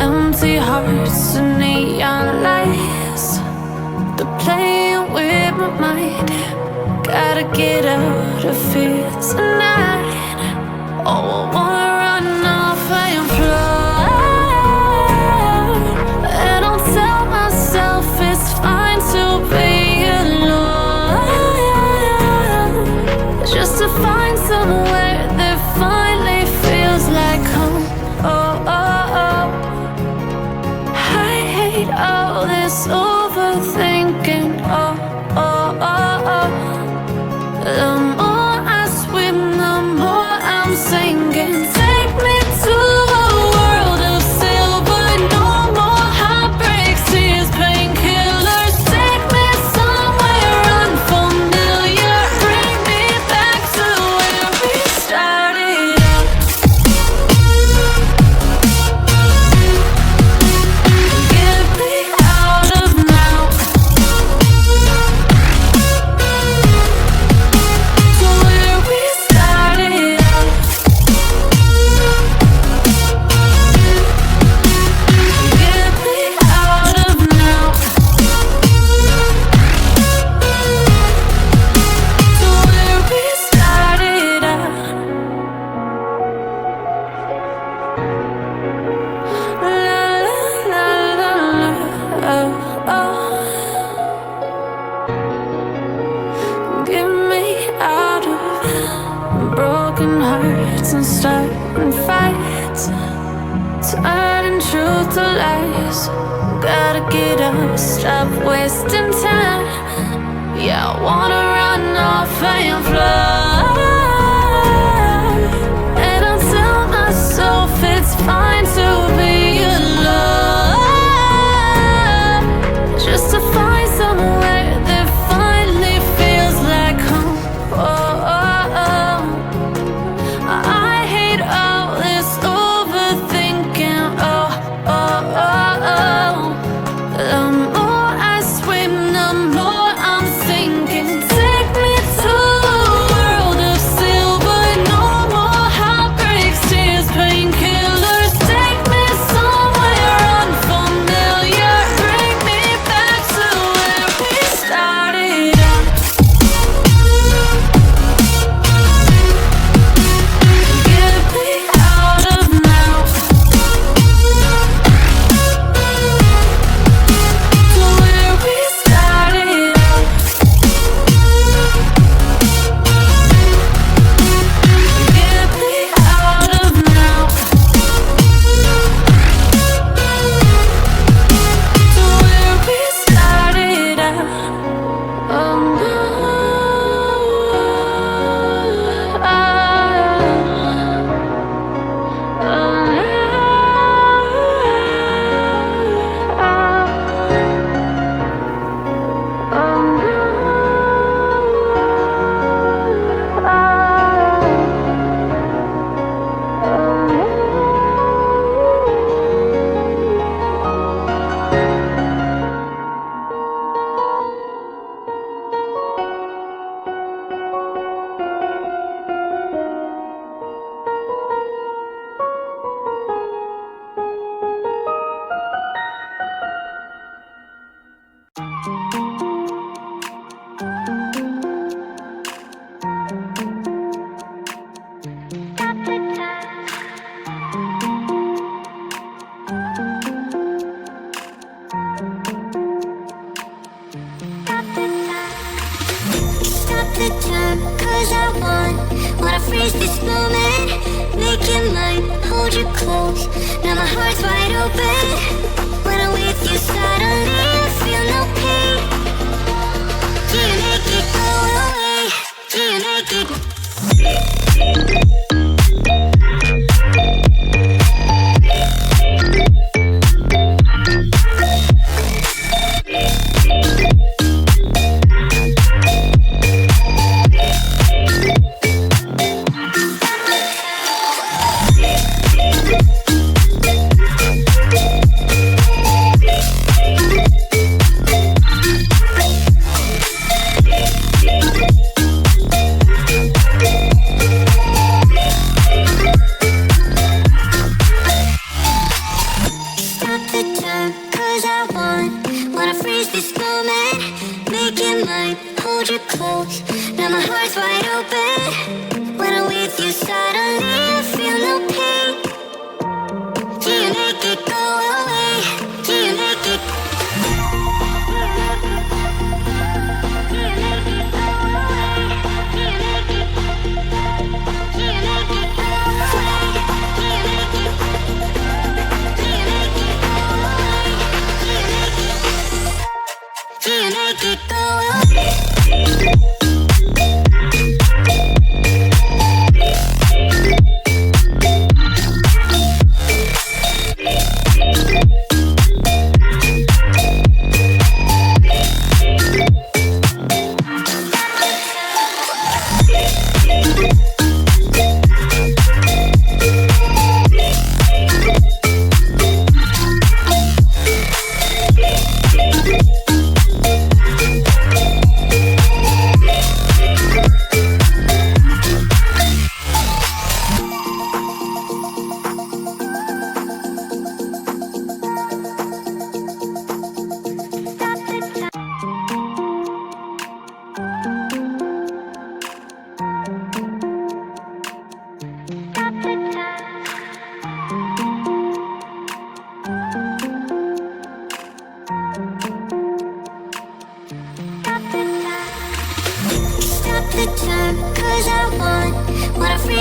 Empty hearts and neon lights, they're playing with my mind. Gotta get out of here tonight. Oh, I wanna run off and fly. And I'll tell myself it's fine to be alone, just to find somewhere that finally feels like home. Oh, oh, oh. I hate all this overthinking. Oh, oh, oh, oh. The more I swim, the more I'm sinking. Take me to a world of silver. No more heartbreaks, tears, painkillers. Take me somewhere unfamiliar. Bring me back to where we started out. Get me out of now. To where we started out. Get me out of now. To where we started out. La la la la la. Oh, oh. Get me out of broken hearts and starting fights, turning truth to lies. Gotta get up, stop wasting time. Yeah, I wanna run off and fly. And I'll tell myself it's fine to be alone, just to find somewhere that finally feels like home. Oh, oh, oh. I hate all this overthinking. Oh, oh, oh, oh. The more I swim, the more I'm sinking. Take me to a world of silver. No more heartbreaks, tears, painkillers. Take me somewhere unfamiliar. Bring me back to where we started out. Get me out of now. To where we started out. Get me out of now. To where we started out. Oh, no. Stop the time, 'cause I wanna freeze this moment. Make it mine, hold you close. Now my heart's wide open. When I'm with you, suddenly I feel no pain. Do you make it go away? Do you make it?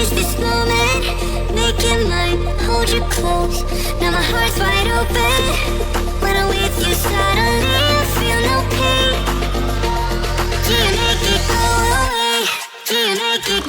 freeze this moment, make it mine, hold you close. Now my heart's wide open. When I'm with you, suddenly I feel no pain. Do you make it go away? Do you make it?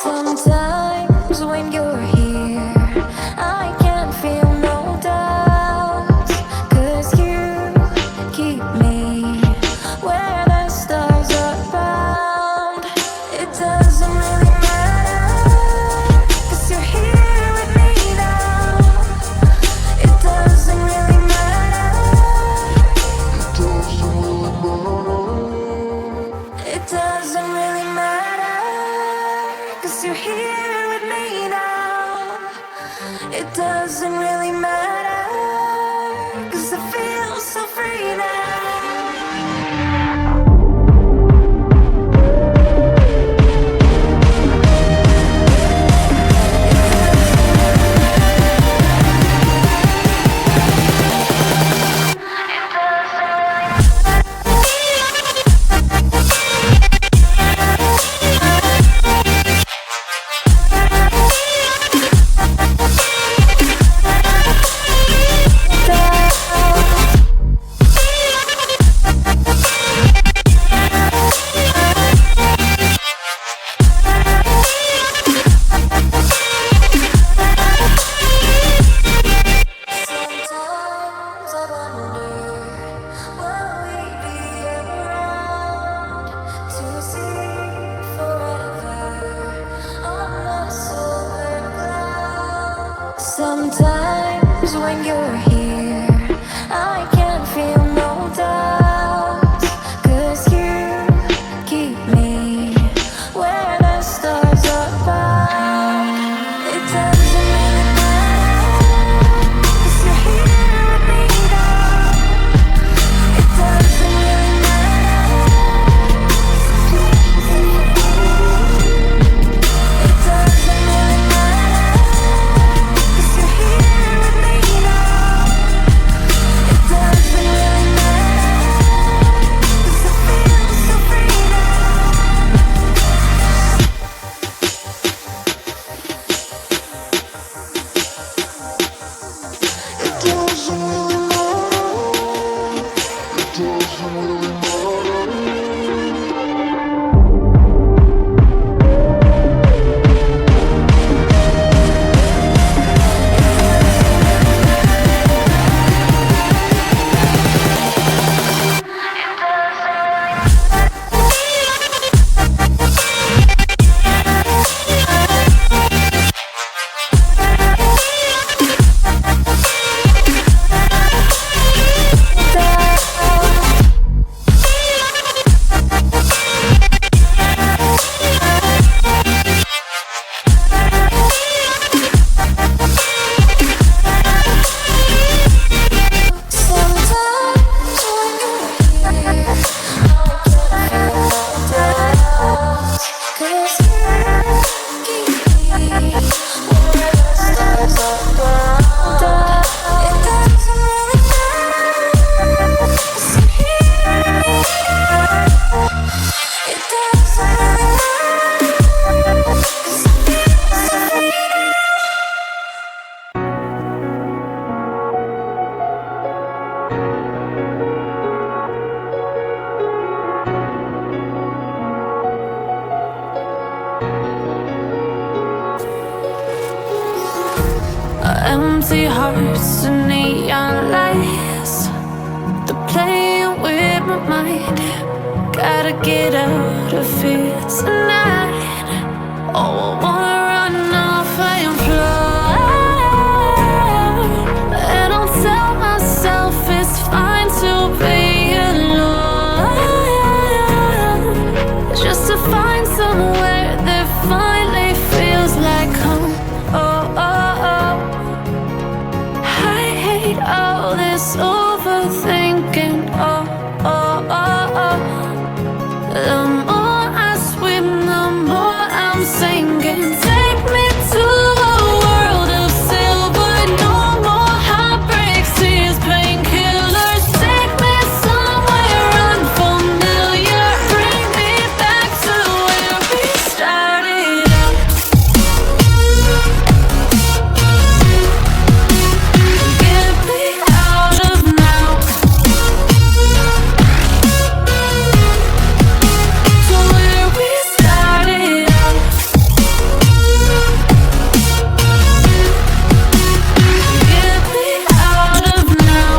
Sometimes when you're here, I can feel no doubt, 'cause you keep me where the stars are bound. It doesn't really matter, 'cause you're here with me now. It doesn't really matter. It doesn't really matter, 'cause you're here with me now. It doesn't really matter, 'cause I feel so free now. Sometimes I wonder, will we be around to see forever on the silver cloud? Sometimes when you're here, I can feel no doubt, 'cause you keep me where the stars are bound. It doesn't really matter, 'cause you're here with me now. It doesn't really matter. It doesn't really matter, 'cause you're here with me now. It doesn't really matter, 'cause I feel so free now. It doesn't really matter. It doesn't really matter. Empty hearts and neon lights, they're playing with my mind. Gotta get out of here tonight. Oh, I wanna run off and fly. And I'll tell myself it's fine to be alone, just to find somewhere that finally feels like home. Oh, oh, oh. I hate all this overthinking. Oh, oh, oh, oh. The more I swim, the more I'm sinking. Take me to a world of silver. No more heartbreaks, tears, painkillers. Take me somewhere unfamiliar. Bring me back to where we started out. Get me out of now. To where we started out. Get me out of now.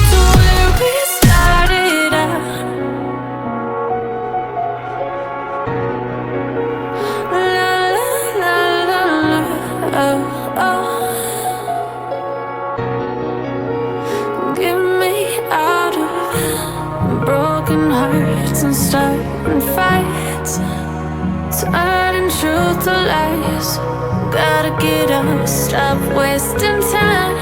To where we started out. La la la la la. Oh, oh. Get me out of broken hearts and starting fights, turning truth to lies. Gotta get up, stop wasting time.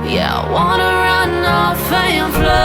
Yeah, I wanna run off and fly.